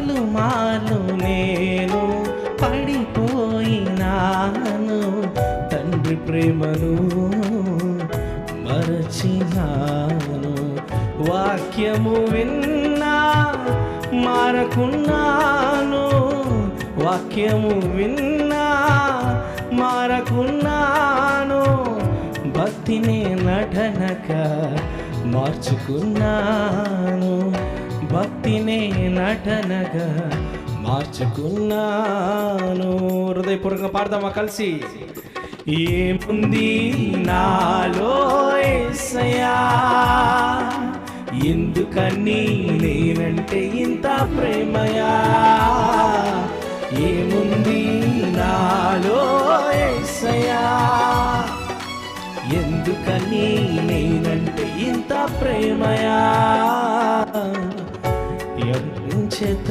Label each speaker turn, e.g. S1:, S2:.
S1: పలుమార్లు నేను పడిపోయినాను, తండ్రి ప్రేమను మరచినాను. వాక్యము విన్నా మారకున్నాను, వాక్యము విన్నా మారకున్నాను. భక్తిని నటనగా మార్చుకున్నాను, భక్తిని నటనగా మార్చుకున్నాను. హృదయపూర్వకంగా పాడదామా కలిసి? ఏముంది నాలో యేసయ్యా, ఎందుకని నేనంటే ఇంత ప్రేమయా? ఏముంది నాలో యేసయ్యా, ఎందుకని నేనంటే ఇంత ప్రేమయా? ఎంచేత